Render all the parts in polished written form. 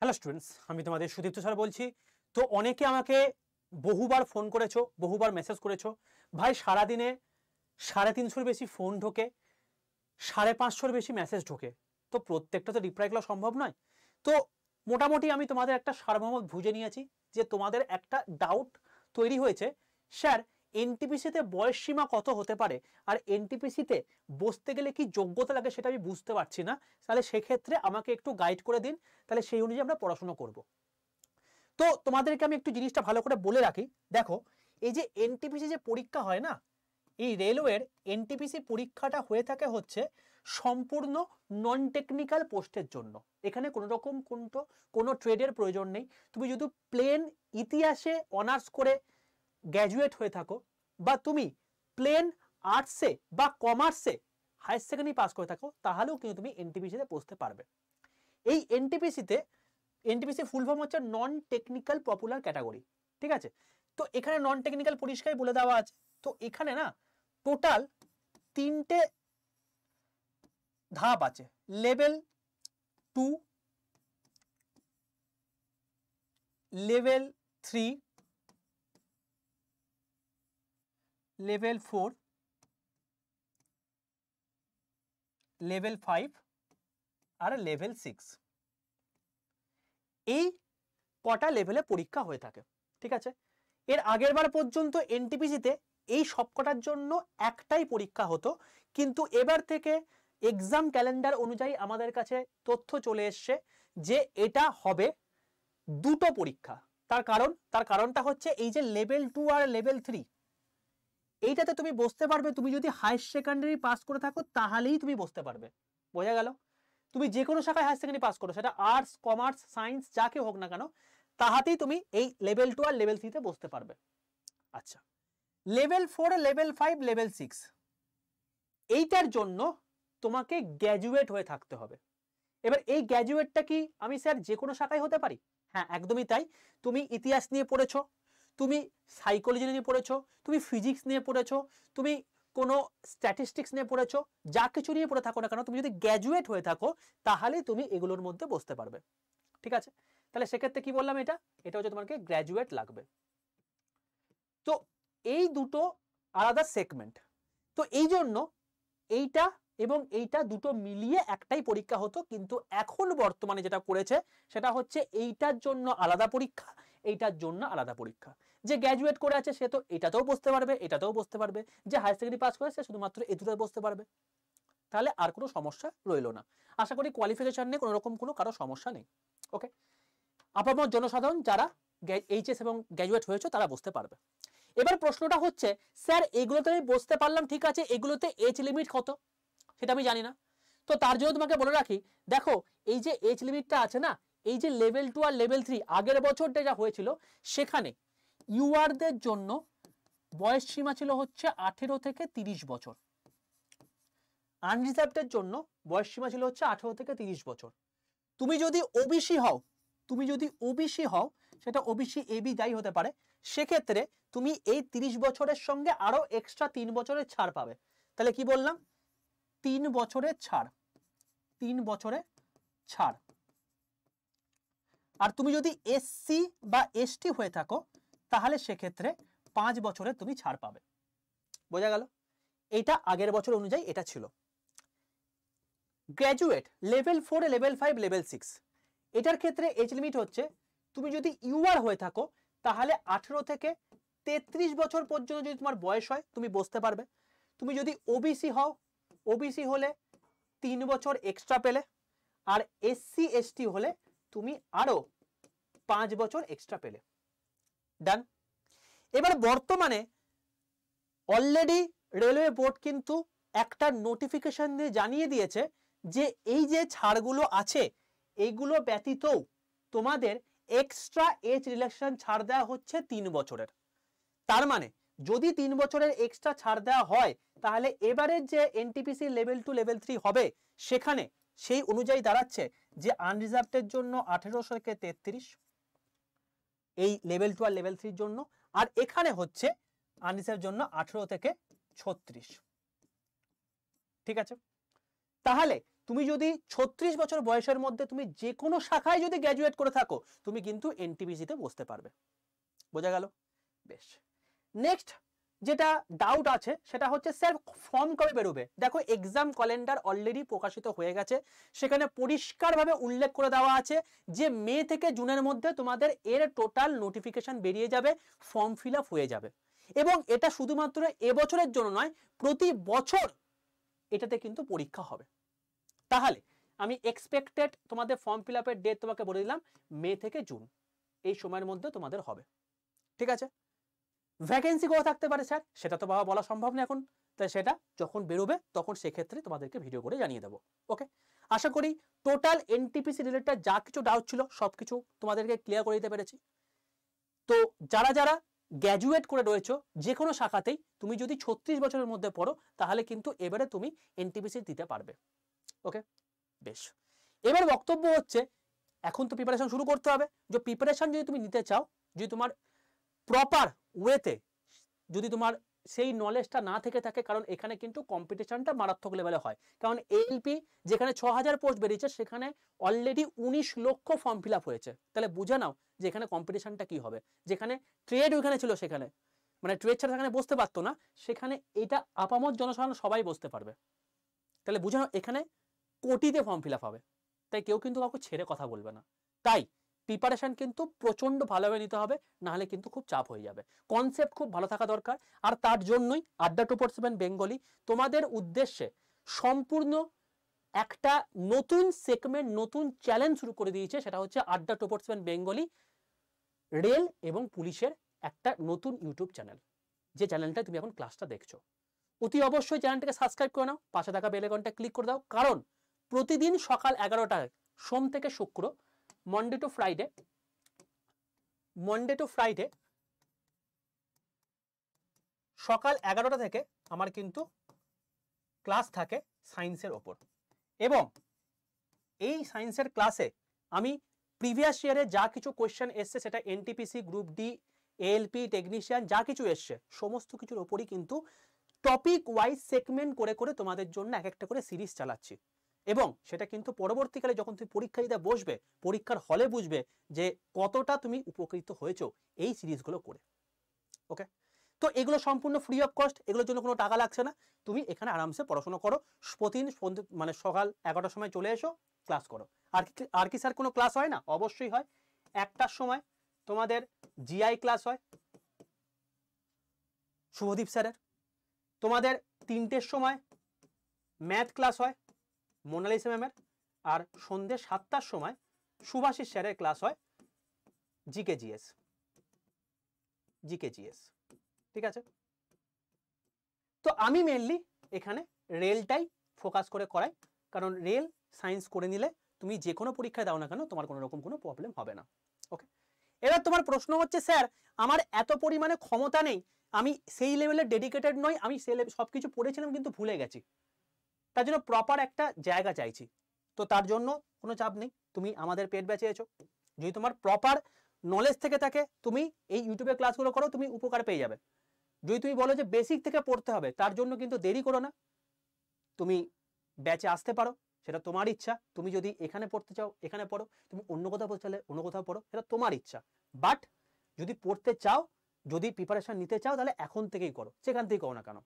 Hello students, আমি তোমাদের Sudipta sir বলছি। তো অনেকে আমাকে বহুবার ফোন করেছো, বহুবার মেসেজ করেছো, ভাই সারাদিনে 350-এর বেশি ফোন ঢোকে, 550-এর বেশি মেসেজ ঢোকে, তো প্রত্যেকটা তো রিপ্লাই করা সম্ভব নয়। তো মোটামুটি আমি তোমাদের একটা সারমর্ম বুঝে নিয়েছি যে তোমাদের একটা ডাউট তৈরি হয়েছে, স্যার এনটিপিসিতে বয়স সীমা কত হতে পারে, আর এনটিপিসিতে বসতে গেলে কি যোগ্যতা লাগে সেটা আমি বুঝতে পারছি না। তাহলে সেক্ষেত্রে আমাকে একটু গাইড করে দিন, তাহলে সেই অনুযায়ী আমরা পড়াশোনা করব। তো তোমাদেরকে আমি একটু জিনিসটা ভালো করে বলে রাখি। দেখো, এই যে এনটিপিসি যে পরীক্ষা হয় না, এই রেলওয়ের এনটিপিসি পরীক্ষাটা হয়ে থাকে হচ্ছে সম্পূর্ণ নন টেকনিক্যাল পোস্টের জন্য। এখানে কোনো রকম কোনো ট্রেডের প্রয়োজন নেই। তুমি যদি প্লেন ইতিহাসে অনার্স করে গ্র্যাজুয়েট হয়ে থাকো, বা তুমি প্লেন আর্টসে বা কমার্সে হায়ার সেকেন্ডারি পাস করে থাকো, তাহলেও কিন্তু তুমি এনটিপিসিতে বসতে পারবে। এই এনটিপিসি ফুল ফর্ম হচ্ছে নন টেকনিক্যাল পপুলার ক্যাটাগরি, ঠিক আছে? তো এখানে নন টেকনিক্যাল পরিষ্কারই বলে দেওয়া আছে। তো এখানে না টোটাল 3টে ধাপ আছে, লেভেল 2, লেভেল 3, লেভেল 4, লেভেল 5 আর লেভেল 6। এই কটা লেভেলে পরীক্ষা হয়ে থাকে, ঠিক আছে? এর আগের বার পর্যন্ত এনটিপিসিতে এই সবকটার জন্য একটাই পরীক্ষা হতো, কিন্তু এবার থেকে এক্সাম ক্যালেন্ডার অনুযায়ী আমাদের কাছে তথ্য চলে এসছে যে এটা হবে দুটো পরীক্ষা। তার কারণটা হচ্ছে এই যে লেভেল 2 আর লেভেল 3, এইটাতে তুমি বসতে পারবে তুমি যদি হায়ার সেকেন্ডারি পাস করে থাকো, তাহলেই তুমি বসতে পারবে। বোঝা গেল? তুমি যে কোনো শাখায় হায়ার সেকেন্ডারি পাস করো, সেটা আর্টস, কমার্স, সায়েন্স যাকে হোক না কেন, তাহাতেই তুমি এই লেভেল 2 আর লেভেল 3 তে বসতে পারবে। আচ্ছা, লেভেল 4, লেভেল 5, লেভেল 6, এইটার জন্য তোমাকে গ্র্যাজুয়েট হয়ে থাকতে হবে। এবার এই গ্র্যাজুয়েটটা কি আমি স্যার যে কোনো শাখায় হতে পারি? হ্যাঁ, একদমই তাই। তুমি ইতিহাস নিয়ে পড়েছো, তুমি সাইকোলজি নিয়ে পড়েছো, তুমি ফিজিক্স নিয়ে পড়েছো, তুমি কোনো স্ট্যাটিস্টিক্স নিয়ে পড়েছো, যা কিছু নিয়ে পড়ে থাকো না কেন, তুমি যদি গ্র্যাজুয়েট হয়ে থাকো তাহলে তুমি এগুলোর মধ্যে বসতে পারবে, ঠিক আছে? তাহলে সেক্ষেত্রে কি বললাম, এটা হচ্ছে তোমাকে গ্র্যাজুয়েট লাগবে। তো এই দুটো আলাদা সেগমেন্ট। তো এই জন্য এইটা এবং এইটা দুটো মিলিয়ে একটাই পরীক্ষা হতো, কিন্তু এখন বর্তমানে যেটা করেছে সেটা হচ্ছে এইটার জন্য আলাদা পরীক্ষা, এইটার জন্য আলাদা পরীক্ষা। যে গ্র্যাজুয়েট করে আছে সে তো এটাতেও বসতে পারবে, এটাতেও বসতে পারবে, যে হায়ার সেকেন্ডারি পাস করে সে শুধুমাত্র এই দুটোতে বসতে পারবে। তাহলে আর কোনো সমস্যা রইল না। আশা করি কোয়ালিফিকেশন নিয়ে কোনো রকম কারো সমস্যা নেই। ওকে, আপামর জনসাধারণ যারা এইচএস এবং গ্র্যাজুয়েট হয়েছে তারা বসতে পারবে। এবার প্রশ্নটা হচ্ছে, স্যার এগুলোতে আমি বসতে পারলাম, ঠিক আছে, এগুলোতে এজ লিমিট কত সেটা আমি জানি না। তো তার জন্য তোমাকে বলে রাখি, দেখো এই যে এজ লিমিটটা আছে না, এই যে লেভেল 2 আর লেভেল 3 আগের বছরটা যা হয়েছিল, সেখানে ইউআরদের জন্য বয়স সীমা ছিল হচ্ছে 18 থেকে 30 বছর, আনরিজার্ভদের জন্য বয়স সীমা ছিল হচ্ছে 18 থেকে 30 বছর। তুমি যদি ওবিসি হও, সেটা ওবিসি এবি যাই হতে পারে, সেক্ষেত্রে তুমি এই 30 বছরের সঙ্গে আরো এক্সট্রা 3 বছরের ছাড় পাবে। তাহলে কি বললাম, 3 বছরের ছাড়, 3 বছরের ছাড়। আর তুমি যদি এসসি বা এসটি হয়ে থাকো, তাহলে সেক্ষেত্রে 5 বছরের তুমি ছাড় পাবে। বোঝা গেল? এটা আগের বছর অনুযায়ী এটা ছিল। গ্র্যাজুয়েট লেভেল 4, লেভেল 5, লেভেল 6, এটার ক্ষেত্রে এজ লিমিট হচ্ছে, তুমি যদি ইউআর হয়ে থাকো তাহলে 18 থেকে 33 বছর পর্যন্ত যদি তোমার বয়স হয় তুমি বসতে পারবে। তুমি যদি ওবিসি হও, ওবিসি হলে 3 বছর এক্সট্রা পেলে, আর এসসি এসটি হলে তুমি আরো 5 বছর এক্সট্রা পেলে। ডান। এবার বর্তমানে অলরেডি রেলওয়ে বোর্ড কিন্তু একটা নোটিফিকেশন দিয়ে জানিয়ে দিয়েছে যে এই যে ছাড়গুলো আছে এইগুলো ব্যতীতও তোমাদের এক্সট্রা এজ রিল্যাক্সেশন ছাড় দেওয়া হচ্ছে 3 বছরের। তার মানে যদি 3 বছরের এক্সট্রা ছাড় দেওয়া হয়, তাহলে এবারের যে এনটিপিসি লেভেল 2, লেভেল 3 হবে, সেখানে সেই অনুযায়ী দাঁড়াচ্ছে যে আনরিজার্ভদের জন্য 18 থেকে 33 এই লেভেল 2 আর লেভেল 3 এর জন্য, আর এখানে হচ্ছে আনরিজার্ভ জন্য 18 থেকে 36। ঠিক আছে? তাহলে তুমি যদি 36 বছর বয়সের মধ্যে তুমি যে কোনো শাখায় যদি গ্র্যাজুয়েট করে থাকো তুমি কিন্তু এনটিপিসিতে বসতে পারবে। বোঝা গেল? বেশ, নেক্সট যেটা ডাউট আছে সেটা হচ্ছে স্যার ফর্ম কবে বেরোবে? দেখো এক্সাম ক্যালেন্ডার অলরেডি প্রকাশিত হয়ে গেছে, সেখানে পরিষ্কারভাবে উল্লেখ করে দেওয়া আছে যে মে থেকে জুনের মধ্যে তোমাদের এর টোটাল নোটিফিকেশন বেরিয়ে যাবে, ফর্ম ফিল আপ হয়ে যাবে। এবং এটা শুধুমাত্র এবছরের জন্য নয়, প্রতি বছর এটাতে কিন্তু পরীক্ষা হবে। তাহলে আমি এক্সপেক্টেড তোমাদের ফর্ম ফিল আপের ডেট তোমাকে বলে দিলাম, মে থেকে জুন এই সময়ের মধ্যে তোমাদের হবে। ঠিক আছে, ভ্যাকেন্সি কত থাকতে পারে স্যার সেটা তো বাবা বলা সম্ভব না এখন, তাই সেটা যখন বেরোবে তখন সেক্ষেত্রে তোমাদেরকে ভিডিও করে জানিয়ে দেবো। ওকে, আশা করি টোটাল এনটিপিসি রিলেটেড যা কিছু ডাউট ছিল সবকিছু তোমাদেরকে ক্লিয়ার করে দিতে পেরেছি। তো যারা যারা গ্র্যাজুয়েট করে রয়েছে যে কোনো শাখাতেই তুমি যদি 36 বছরের মধ্যে পড়ো তাহলে কিন্তু এবারে তুমি এনটিপিসি দিতে পারবে। ওকে, বেশ, এবার বক্তব্য হচ্ছে এখন তো প্রিপারেশন শুরু করতে হবে। যে প্রিপারেশন যদি তুমি নিতে চাও, যদি তোমার প্রপার ওয়েতে যদি তোমার সেই নলেজটা না থেকে থাকে, কারণ এখানে কিন্তু কম্পিটিশনটা মারাত্মক লেভেলে হয়, কারণ এলপি যেখানে 6000 পোস্ট বেরিয়েছে সেখানে অলরেডি 19 লক্ষ ফর্ম ফিল আপ হয়েছে। তাহলে বুঝে নাও যে এখানে কম্পিটিশনটা কি হবে। যেখানে ট্রেড ওইখানে ছিল, সেখানে মানে ট্রেড ছাড়া সেখানে বসতে পারতো না, সেখানে এটা আপামর জনসাধারণ সবাই বসতে পারবে। তাহলে বুঝে নাও এখানে কোটিতে ফর্ম ফিল আপ হবে, তাই কেউ কিন্তু কাউকে ছেড়ে কথা বলবে না। তাই প্রিপারেশন কিন্তু প্রচন্ড ভালোভাবে নিতে হবে, নাহলে কিন্তু খুব চাপ হয়ে যাবে। কনসেপ্ট খুব ভালো থাকা দরকার, আর তার জন্যই আড্ডা 247 বেঙ্গলি তোমাদের উদ্দেশ্যে সম্পূর্ণ একটা নতুন সেগমেন্ট, নতুন চ্যালেঞ্জ শুরু করে দিয়েছে। সেটা হচ্ছে আড্ডা 247 বেঙ্গলি রেল এবং পুলিশের একটা নতুন ইউটিউব চ্যানেল, যে চ্যানেলটা তুমি এখন ক্লাসটা দেখছো। অতি অবশ্যই চ্যানেলটাকে সাবস্ক্রাইব করে নাও, পাশে থাকা বেল আইকনটা ক্লিক করে দাও, কারণ প্রতিদিন সকাল 11টায় সোম থেকে শুক্র, মন্ডে টু ফ্রাইডে সকাল 11টা থেকে আমার কিন্তু ক্লাস থাকে সায়েন্সের ওপর। এবং এই সায়েন্সের ক্লাসে আমি প্রিভিয়াস ইয়ারে যা কিছু কোয়েশ্চেন এসছে, সেটা NTPC, group D, ALP, technician যা কিছু এসছে সমস্ত কিছুর ওপরই কিন্তু টপিক ওয়াইজ সেগমেন্ট করে করে তোমাদের জন্য এক একটা করে সিরিজ চালাচ্ছি। এবং সেটা কিন্তু পরবর্তীকালে যখন তুমি পরীক্ষা দিতে বসবে, পরীক্ষার হলে বুঝবে যে কতটা তুমি উপকৃত হয়েছো এই সিরিজগুলো করে। ওকে, তো এগুলো সম্পূর্ণ ফ্রি অফ কস্ট, এগুলোর জন্য কোনো টাকা লাগছে না। তুমি এখানে আরামসে পড়াশোনা করো, প্রতিদিন মানে সকাল 11টার সময় চলে এসো, ক্লাস করো। আর কি স্যার কোনো ক্লাস হয় না? অবশ্যই হয়। 1টার সময় তোমাদের জিআই ক্লাস হয় শুভদীপ স্যারের, তোমাদের 3টের সময় ম্যাথ ক্লাস হয় মোনালিসা ম্যামের, আর সন্ধ্যে 7টার সময় সুভাষিস স্যারের ক্লাস হয় জিকে জিএস। ঠিক আছে, তো আমি মেনলি এখানে রেলটাই ফোকাস করে করাই, কারণ রেল সায়েন্স করে নিলে তুমি যে কোনো পরীক্ষায় দাও না কেন তোমার কোনো রকম কোনো প্রবলেম হবে না। ওকে, এবার তোমার প্রশ্ন হচ্ছে স্যার আমার এত পরিমাণে ক্ষমতা নেই, আমি সেই লেভেলের ডেডিকেটেড নই, আমি সব কিছু পড়েছিলাম কিন্তু ভুলে গেছি, তার জন্য প্রপার একটা জায়গা চাইছি। তো তার জন্য কোনো চাপ নেই, তুমি আমাদের পেড ব্যাচে এসো, যদি তোমার প্রপার নলেজ থেকে থাকে তুমি এই ইউটিউবে ক্লাসগুলো করো, তুমি উপকার পেয়ে যাবে। যদি তুমি বলো যে বেসিক থেকে পড়তে হবে, তার জন্য কিন্তু দেরি করো না, তুমি ব্যাচে আসতে পারো, সেটা তোমার ইচ্ছা। তুমি যদি এখানে পড়তে চাও এখানে পড়ো, তুমি অন্য কোথাও পড়তে চাইলে অন্য কোথাও পড়ো, সেটা তোমার ইচ্ছা। বাট যদি পড়তে চাও, যদি প্রিপারেশন নিতে চাও, তাহলে এখন থেকেই করো, সেখান থেকেই করো না কেন।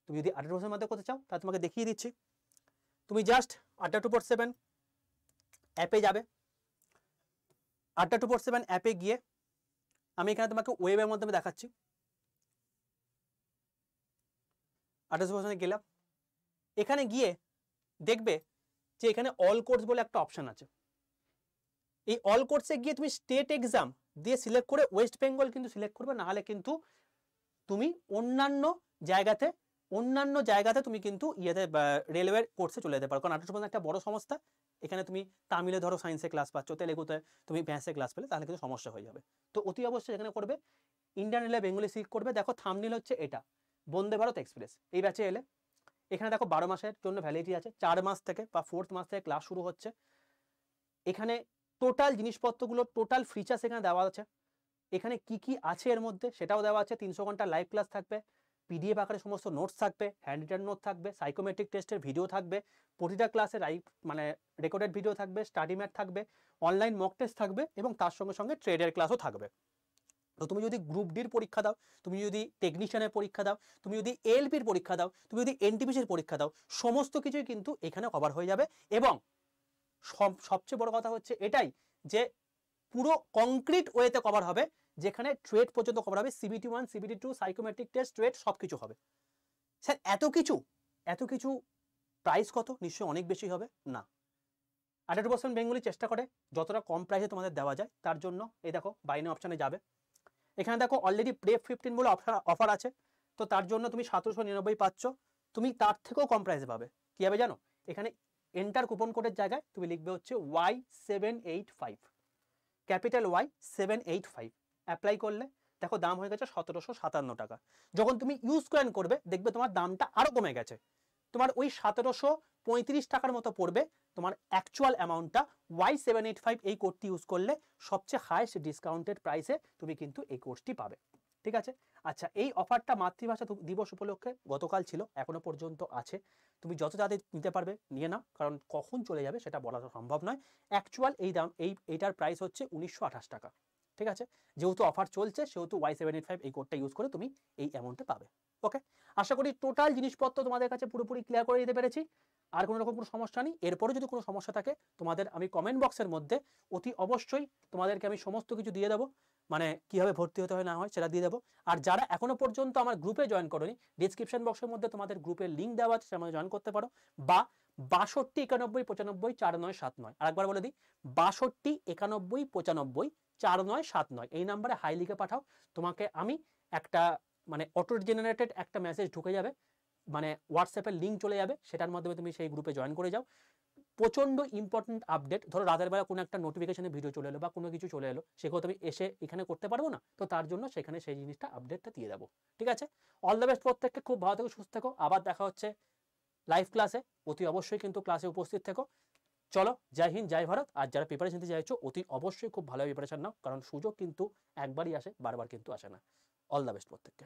তুমি যদি 8 মধ্যে করতে চাও তাহলে তোমাকে দেখিয়ে দিচ্ছি, তুমি জাস্ট আড্ডা 247 অ্যাপে যাবে। আড্ডা 247 অ্যাপে গিয়ে আমি এখানে তোমাকে ওয়েবের মাধ্যমে দেখাচ্ছি। আড্ডা 247 গেলাম, এখানে গিয়ে দেখবে যে এখানে অল কোর্স বলে একটা অপশন আছে। এই অল কোর্সে গিয়ে তুমি স্টেট এক্সাম দিয়ে সিলেক্ট করে ওয়েস্ট বেঙ্গল কিন্তু সিলেক্ট করবে, না হলে কিন্তু তুমি অন্যান্য জায়গাতে তুমি কিন্তু রেলওয়ের কোর্সে চলে যেতে পারো। কারণ 8 একটা বড় সংস্থা, এখানে তুমি তামিলে ধরো সায়েন্সে ক্লাস পাচ্ছ, তেলেগুতে তুমি ম্যাথসে ক্লাস পেলে, তাহলে কিন্তু সমস্যা হয়ে যাবে। তো অতি অবশ্যই এখানে করবে ইন্ডিয়ান রেলওয়ে বেঙ্গলি সিলেক্ট করবে। দেখো থাম্বনেল হচ্ছে এটা, বন্দে ভারত এক্সপ্রেস। এই ব্যাচে এলে এখানে দেখো 12 মাসের জন্য ভ্যালিডিটি আছে, 4 মাস থেকে বা 4th মাস থেকে ক্লাস শুরু হচ্ছে। এখানে টোটাল জিনিসপত্রগুলো টোটাল ফিচার্স এখানে দেওয়া আছে, এখানে কি কি আছে এর মধ্যে সেটাও দেওয়া আছে। 300 ঘন্টা লাইভ ক্লাস থাকবে, পিডিএফ আকারে সমস্ত নোটস থাকবে, হ্যান্ড রিটার্ন নোট থাকবে, সাইকোমেট্রিক টেস্টের ভিডিও থাকবে, প্রতিটা ক্লাসে মানে রেকর্ডেড ভিডিও থাকবে, স্টাডি ম্যাট থাকবে, অনলাইন মক টেস্ট থাকবে এবং তার সঙ্গে সঙ্গে ট্রেডের ক্লাসও থাকবে। তো তুমি যদি গ্রুপ ডির পরীক্ষা দাও, তুমি যদি টেকনিশিয়ানের পরীক্ষা দাও, তুমি যদি এলপির পরীক্ষা দাও, তুমি যদি এনটিপিসির পরীক্ষা দাও, সমস্ত কিছুই কিন্তু এখানে কভার হয়ে যাবে। এবং সবচেয়ে বড় কথা হচ্ছে এটাই যে পুরো কংক্রিট ওয়েতে কভার হবে, যেখানে ট্রেড পর্যন্ত কভার হবে, CBT 1 CBT 2 psychometric test trade সব কিছু হবে। স্যার এত কিছু প্রাইস কত? নিশ্চয়ই অনেক বেশি হবে না। 18% বেঙ্গলি চেষ্টা করে যতটা কম প্রাইসে তোমাদের দেওয়া যায়, তার জন্য এই দেখো বাইনে অপশানে যাবে, এখানে দেখো অলরেডি প্রেপ 15 বলে অফার আছে, তো তার জন্য তুমি 1799 পাচ্ছ, তুমি তার থেকেও কম প্রাইসে পাবে। কি হবে জানো? এখানে এন্টার কুপন কোডের জায়গায় তুমি লিখবে হচ্ছে Y785, ক্যাপিটাল Y785, অ্যাপ্লাই করলে দেখো দাম হয়ে গেছে 1757 টাকা। যখন তুমি ইউজ কয়েন করবে দেখবে তোমার দামটা আরো কমে গেছে, তোমার ওই 1735 টাকার মতো পড়বে তোমার অ্যাকচুয়াল অ্যামাউন্টটা। Y785 এই কোডটি ইউজ করলে সবচেয়ে হাইয়েস্ট ডিসকাউন্টেড প্রাইসে তুমি কিন্তু এই কোর্সটি পাবে। ঠিক আছে? আচ্ছা, এই অফারটা মাতৃভাষা দিবস উপলক্ষে গতকাল ছিল, এখনো পর্যন্ত আছে, তুমি যত তাড়াতাড়ি নিতে পারবে নিয়ে নাও, কারণ কখন চলে যাবে সেটা বলা সম্ভব নয়। অ্যাকচুয়াল এই দাম এইটার প্রাইস হচ্ছে 1928 টাকা। ঠিক আছে? যেহেতু অফার চলছে সেহেতু Y785 এই কোডটা ইউজ করে তুমি এই অ্যামাউন্টে পাবে। ওকে, আশা করি টোটাল জিনিসপত্র তোমাদের কাছে পুরোপুরি ক্লিয়ার করে দিতে পেরেছি। আর কোনো রকম কোনো সমস্যা নেই। এরপরে যদি কোনো সমস্যা থাকে তোমাদের আমি কমেন্ট বক্সের মধ্যে অতি অবশ্যই তোমাদেরকে আমি সমস্ত কিছু দিয়ে দেবো, মানে কীভাবে ভর্তি হতে হয় না হয় সেটা দিয়ে দেবো। আর যারা এখনো পর্যন্ত আমার গ্রুপে জয়েন করোনি, ডিসক্রিপশন বক্সের মধ্যে তোমাদের গ্রুপের লিঙ্ক দেওয়া আছে, সেটা জয়েন করতে পারো। বা 62 91 95 4979, আরেকবার বলে দিই, 62 91 95 4979 এই নাম্বারে হাই লিখে পাঠাও। তোমাকে আমি একটা মানে অটো জেনারেটেড একটা মেসেজ ঢুকে যাবে, মানে হোয়াটসঅ্যাপের লিঙ্ক চলে যাবে, সেটার মাধ্যমে তুমি সেই গ্রুপে জয়েন করে যাও। প্রচণ্ড ইম্পর্টেন্ট আপডেট, ধরো রাতের বেলা কোনো একটা নোটিফিকেশনে ভিডিও চলে এলো বা কোনো কিছু চলে এলো, সেগুলো তুমি এসে এখানে করতে পারবো না, তো তার জন্য সেখানে সেই জিনিসটা আপডেটটা দিয়ে দেবো। ঠিক আছে? অল দ্য বেস্ট প্রত্যেককে, খুব ভালো থেকো, সুস্থ থেকো। আবার দেখা হচ্ছে লাইভ ক্লাসে, অতি অবশ্যই কিন্তু ক্লাসে উপস্থিত থেকো। চলো, জয় হিন্দ, জয় ভারত। আর যারা প্রিপারেশন নিতে চাইছো অতি অবশ্যই খুব ভালো প্রিপারেশন নাও, কারণ সুযোগ কিন্তু একবারই আসে, বারবার কিন্তু আসে না। অল দ্য বেস্ট প্রত্যেককে।